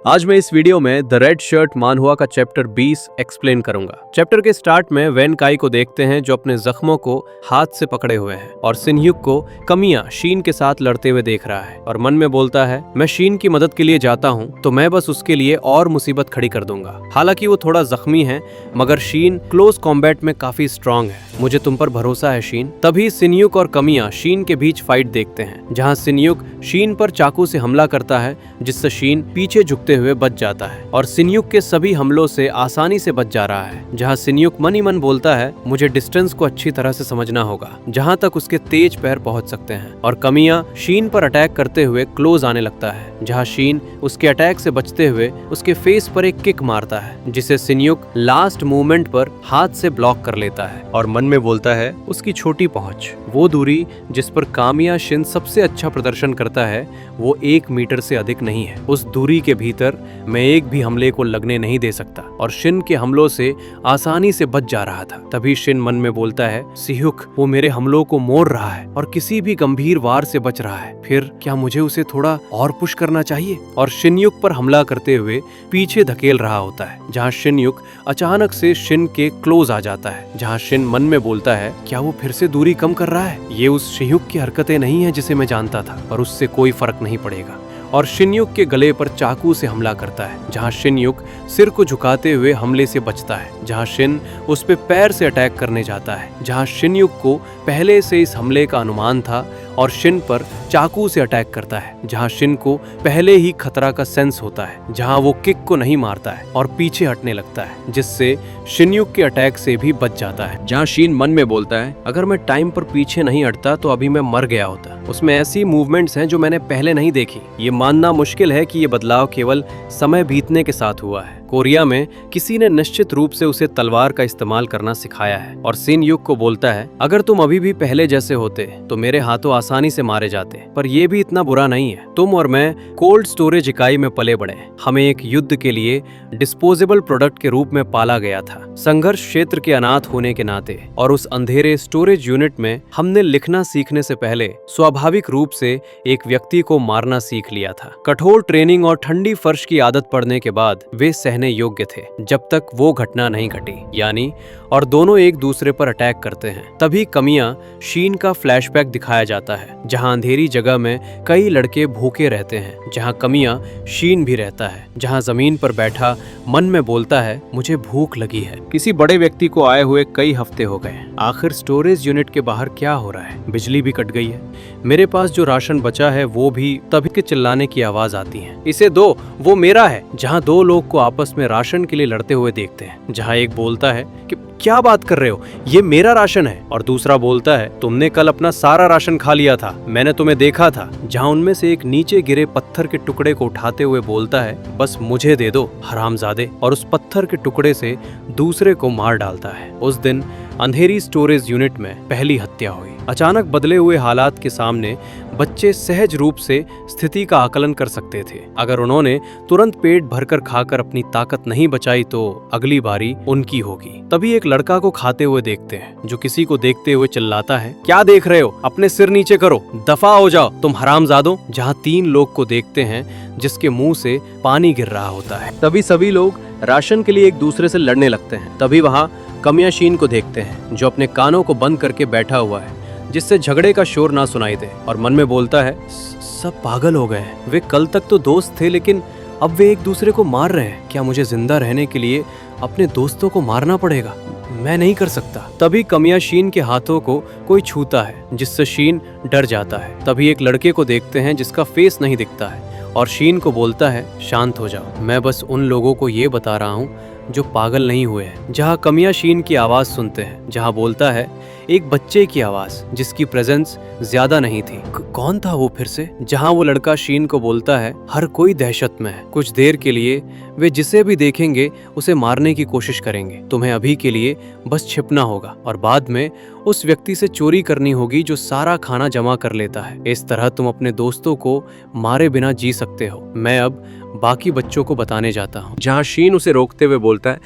आज मैं इस वीडियो में द रेड शर्ट मानहुआ का चैप्टर 20 एक्सप्लेन करूंगा। चैप्टर के स्टार्ट में वैन काई को देखते हैं जो अपने जख्मों को हाथ से पकड़े हुए है और सिनह्युक को कमिया शीन के साथ लड़ते हुए देख रहा है और मन में बोलता है मैं शीन की मदद के लिए जाता हूँ तो मैं बस उसके लिए और मुसीबत खड़ी कर दूंगा। हालांकि वो थोड़ा जख्मी है मगर शीन क्लोज कॉम्बैट में काफी स्ट्रांग है। मुझे तुम पर भरोसा है शीन। तभी सिनह्युक और कमिया शीन के बीच फाइट देखते हैं जहाँ सिनह्युक शीन पर चाकू से हमला करता है जिससे शीन पीछे झुकते हुए बच जाता है और सिनह्युक के सभी हमलों से आसानी से बच जा रहा है। जहाँ सिनह्युक मन ही मन बोलता है मुझे डिस्टेंस को अच्छी तरह से समझना होगा जहाँ तक उसके तेज पैर पहुँच सकते हैं और कमिया शीन पर अटैक करते हुए क्लोज आने लगता है जहाँ शीन उसके अटैक से बचते हुए उसके फेस पर एक किक मारता है जिसे सिनह्युक लास्ट मूवमेंट पर हाथ से ब्लॉक कर लेता है और मन में बोलता है उसकी छोटी पहुंच, वो दूरी जिस पर कामिया शिन सबसे अच्छा प्रदर्शन करता है वो 1 मीटर से अधिक नहीं है। उस दूरी के भीतर मैं एक भी हमले को लगने नहीं दे सकता और शिन के हमलों से आसानी से बच जा रहा था। तभी शिन मन में बोलता है सिह्युक वो मेरे हमलों को मोड़ रहा है और किसी भी गंभीर वार से बच रहा है, फिर क्या मुझे उसे थोड़ा और पुश करना चाहिए। और शिनह्युक पर हमला करते हुए पीछे धकेल रहा होता है जहाँ शिनह्युक अचानक से शिन के क्लोज आ जाता है जहाँ शिन मन में बोलता है क्या वो फिर से दूरी कम कर रहा है। ये उस शिह्युक की हरकतें नहीं है जिसे मैं जानता था पर उससे कोई फर्क नहीं पड़ेगा और शिनह्युक के गले पर चाकू से हमला करता है जहां शिनह्युक सिर को झुकाते हुए हमले से बचता है जहां शिन उस पे पैर से अटैक करने जाता है जहां शिनह्युक को पहले से इस हमले का अनुमान था और शिन पर चाकू से अटैक करता है जहां शिन को पहले ही खतरा का सेंस होता है जहां वो किक को नहीं मारता है और पीछे हटने लगता है जिससे शिनह्युक के अटैक से भी बच जाता है। जहां शीन मन में बोलता है अगर मैं टाइम पर पीछे नहीं हटता तो अभी मैं मर गया होता। उसमें ऐसी मूवमेंट्स हैं जो मैंने पहले नहीं देखी। ये मानना मुश्किल है कि ये बदलाव केवल समय बीतने के साथ हुआ है। कोरिया में किसी ने निश्चित रूप से उसे तलवार का इस्तेमाल करना सिखाया है और सिनह्युक को बोलता है अगर तुम अभी भी पहले जैसे होते तो मेरे हाथों आसानी से मारे जाते, पर ये भी इतना बुरा नहीं है। तुम और मैं कोल्ड स्टोरेज इकाई में पले बढ़े, हमें एक युद्ध के लिए डिस्पोजेबल प्रोडक्ट के रूप में पाला गया था। संघर्ष क्षेत्र के अनाथ होने के नाते और उस अंधेरे स्टोरेज यूनिट में हमने लिखना सीखने से पहले स्वाभाविक रूप से एक व्यक्ति को मारना सीख लिया था। कठोर ट्रेनिंग और ठंडी फर्श की आदत पड़ने के बाद वे सहने योग्य थे जब तक वो घटना नहीं घटी यानी और दोनों एक दूसरे पर अटैक करते हैं। तभी कमिया शीन का फ्लैशबैक दिखाया जाता है जहां अंधेरी जगह में कई लड़के भूखे रहते हैं जहां कमिया शीन भी रहता है जहां जमीन पर बैठा मन में बोलता है मुझे भूख लगी है। किसी बड़े व्यक्ति को आए हुए कई हफ्ते हो गए, आखिर स्टोरेज यूनिट के बाहर क्या हो रहा है। बिजली भी कट गई है, मेरे पास जो राशन बचा है वो भी। तभी के चिल्लाने की आवाज आती है इसे दो, वो मेरा है। जहां दो लोग को आपस में राशन के लिए लड़ते हुए देखते हैं जहां एक बोलता है कि क्या बात कर रहे हो, ये मेरा राशन है और दूसरा बोलता है तुमने कल अपना सारा राशन खा लिया था, मैंने तुम्हें देखा था। जहां उनमें से एक नीचे गिरे पत्थर के टुकड़े को उठाते हुए बोलता है बस मुझे दे दो हरामजादे, और उस पत्थर के टुकड़े से दूसरे को मार डालता है। उस दिन अंधेरी स्टोरेज यूनिट में पहली हत्या हुई। अचानक बदले हुए हालात के सामने बच्चे सहज रूप से स्थिति का आकलन कर सकते थे। अगर उन्होंने तुरंत पेट भरकर खाकर अपनी ताकत नहीं बचाई तो अगली बारी उनकी होगी। तभी एक लड़का को खाते हुए देखते हैं जो किसी को देखते हुए चिल्लाता है क्या देख रहे हो, अपने सिर नीचे करो, दफा हो जाओ तुम हरामजादों। जहां 3 लोग को देखते हैं जिसके मुंह से पानी गिर रहा होता है। तभी सभी लोग राशन के लिए एक दूसरे से लड़ने लगते हैं। तभी वहां कमिया शीन को देखते हैं जो अपने कानों को बंद करके बैठा हुआ है जिससे झगड़े का शोर ना सुनाई दे और मन में बोलता है सब पागल हो गए हैं, वे कल तक तो दोस्त थे लेकिन अब वे एक दूसरे को मार रहे हैं। क्या मुझे जिंदा रहने के लिए अपने दोस्तों को मारना पड़ेगा? मैं नहीं कर सकता। तभी कमिया शीन के हाथों को कोई छूता है जिससे शीन डर जाता है। तभी एक लड़के को देखते हैं जिसका फेस नहीं दिखता है और शीन को बोलता है शांत हो जाओ, मैं बस उन लोगों को ये बता रहा हूँ जो पागल नहीं हुए हैं। जहाँ कमिया शीन की आवाज सुनते हैं जहाँ बोलता है एक बच्चे की आवाज जिसकी प्रेजेंस ज्यादा नहीं थी। कौन था वो फिर से? जहाँ वो लड़का शीन को बोलता है हर कोई दहशत में है, कुछ देर के लिए वे जिसे भी देखेंगे उसे मारने की कोशिश करेंगे, तुम्हें अभी के लिए बस छिपना होगा और बाद में उस व्यक्ति से चोरी करनी होगी जो सारा खाना जमा कर लेता है। इस तरह तुम अपने दोस्तों को मारे बिना जी सकते हो। मैं अब बाकी बच्चों को बताने जाता हूँ। जहाँ शीन उसे रोकते हुए बोलता है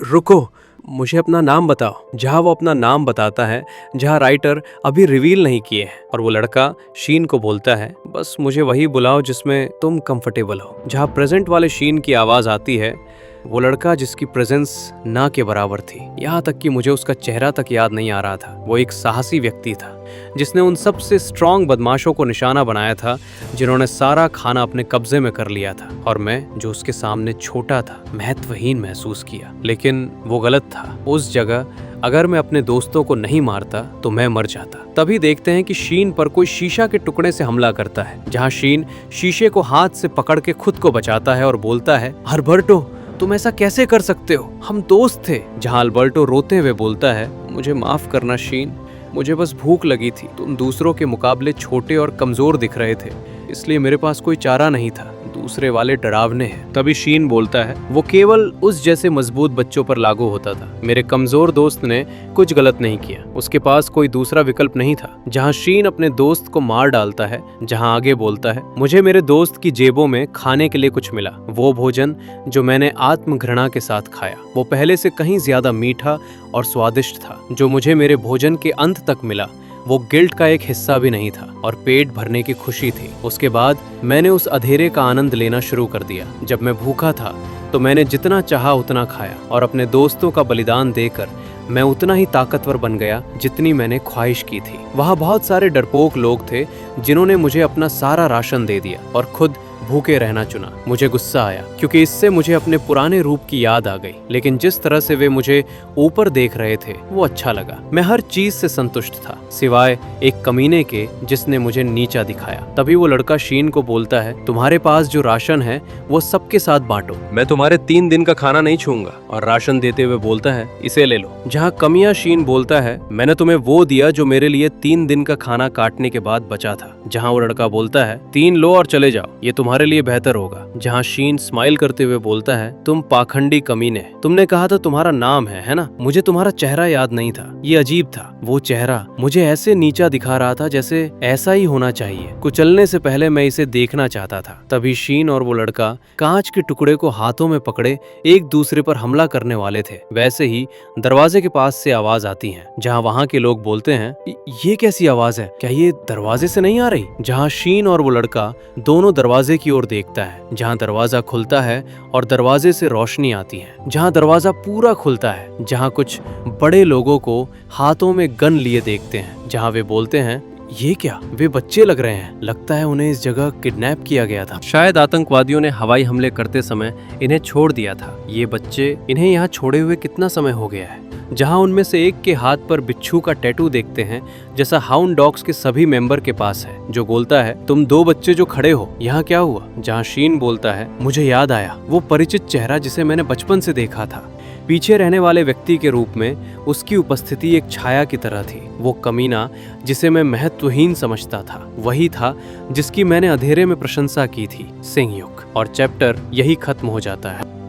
रुको, मुझे अपना नाम बताओ। जहाँ वो अपना नाम बताता है जहाँ राइटर अभी रिवील नहीं किए हैं, और वो लड़का शीन को बोलता है बस मुझे वही बुलाओ जिसमें तुम कंफर्टेबल हो। जहाँ प्रेजेंट वाले शीन की आवाज आती है, वो लड़का जिसकी प्रेजेंस ना के बराबर थी। यहाँ तक कि मुझे उसका चेहरा तक याद नहीं आ रहा था। वो एक साहसी व्यक्ति था जिसने उन सबसे स्ट्रांग बदमाशों को निशाना बनाया था जिन्होंने सारा खाना अपने कब्जे में कर लिया था, और मैं जो उसके सामने छोटा था, महत्वहीन महसूस किया। लेकिन वो गलत था। उस जगह अगर मैं अपने दोस्तों को नहीं मारता तो मैं मर जाता। तभी देखते हैं कि शीन पर कोई शीशा के टुकड़े से हमला करता है, जहाँ शीन शीशे को हाथ से पकड़ के खुद को बचाता है और बोलता है, अल्बर्टो तुम ऐसा कैसे कर सकते हो, हम दोस्त थे। जहाँ अल्बर्टो रोते हुए बोलता है, मुझे माफ करना शीन, मुझे बस भूख लगी थी। तुम दूसरों के मुकाबले छोटे और कमजोर दिख रहे थे, इसलिए मेरे पास कोई चारा नहीं था। दूसरे वाले डरावने हैं। तभी शीन बोलता है, वो केवल उस जैसे मजबूत बच्चों पर लागू होता था। मेरे कमजोर दोस्त ने कुछ गलत नहीं किया, उसके पास कोई दूसरा विकल्प नहीं था। जहाँ शीन अपने दोस्त को मार डालता है, जहाँ आगे बोलता है, मुझे मेरे दोस्त की जेबों में खाने के लिए कुछ मिला, वो भोजन जो मैंने आत्मघृणा के साथ खाया, वो पहले से कहीं ज्यादा मीठा और स्वादिष्ट था। जो मुझे मेरे भोजन के अंत तक मिला वो गिल्ट का एक हिस्सा भी नहीं था और पेट भरने की खुशी थी। उसके बाद मैंने उस अंधेरे का आनंद लेना शुरू कर दिया। जब मैं भूखा था तो मैंने जितना चाहा उतना खाया, और अपने दोस्तों का बलिदान देकर मैं उतना ही ताकतवर बन गया जितनी मैंने ख्वाहिश की थी। वहाँ बहुत सारे डरपोक लोग थे जिन्होंने मुझे अपना सारा राशन दे दिया और खुद भूखे रहना चुना। मुझे गुस्सा आया क्योंकि इससे मुझे अपने पुराने रूप की याद आ गई, लेकिन जिस तरह से वे मुझे ऊपर देख रहे थे वो अच्छा लगा। मैं हर चीज से संतुष्ट था सिवाय एक कमीने के जिसने मुझे नीचा दिखाया। तभी वो लड़का शीन को बोलता है, तुम्हारे पास जो राशन है वो सबके साथ बांटो, मैं तुम्हारे 3 दिन का खाना नहीं छूंगा। और राशन देते हुए बोलता है, इसे ले लो। जहाँ कमियां शीन बोलता है, मैंने तुम्हें वो दिया जो मेरे लिए 3 दिन का खाना काटने के बाद बचा था। जहाँ वो लड़का बोलता है, 3 लो और चले जाओ, ये तुम्हारे लिए बेहतर होगा। जहाँ शीन स्माइल करते हुए बोलता है, तुम पाखंडी कमीने, तुमने कहा था तुम्हारा नाम है ना? मुझे तुम्हारा चेहरा याद नहीं था। ये अजीब था, वो चेहरा मुझे ऐसे नीचा दिखा रहा था जैसे ऐसा ही होना चाहिए। कुचलने से पहले मैं इसे देखना चाहता था। तभी शीन और वो लड़का कांच के टुकड़े को हाथों में पकड़े एक दूसरे पर हमला करने वाले थे। वैसे ही दरवाजे के पास से आवाज आती है, जहाँ वहाँ के लोग बोलते हैं, ये कैसी आवाज है, क्या ये दरवाजे से नहीं आ रही? जहाँ शीन और वो लड़का दोनों दरवाजे की ओर देखता है, जहाँ दरवाजा खुलता है और दरवाजे से रोशनी आती है। जहाँ दरवाजा पूरा खुलता है, जहाँ कुछ बड़े लोगों को हाथों में गन लिए देखते हैं। जहाँ वे बोलते हैं, ये क्या, वे बच्चे लग रहे हैं, लगता है उन्हें इस जगह किडनैप किया गया था। शायद आतंकवादियों ने हवाई हमले करते समय इन्हें छोड़ दिया था। ये बच्चे इन्हें यहाँ छोड़े हुए कितना समय हो गया है। जहाँ उनमें से एक के हाथ पर बिच्छू का टैटू देखते हैं, जैसा हाउंड डॉग्स के सभी मेंबर के पास है, जो बोलता है, तुम 2 बच्चे जो खड़े हो, यहाँ क्या हुआ? जहाँ शीन बोलता है, मुझे याद आया वो परिचित चेहरा जिसे मैंने बचपन से देखा था। पीछे रहने वाले व्यक्ति के रूप में उसकी उपस्थिति एक छाया की तरह थी। वो कमीना जिसे मैं महत्वहीन समझता था वही था जिसकी मैंने अंधेरे में प्रशंसा की थी, सिंहयुक। और चैप्टर यही खत्म हो जाता है।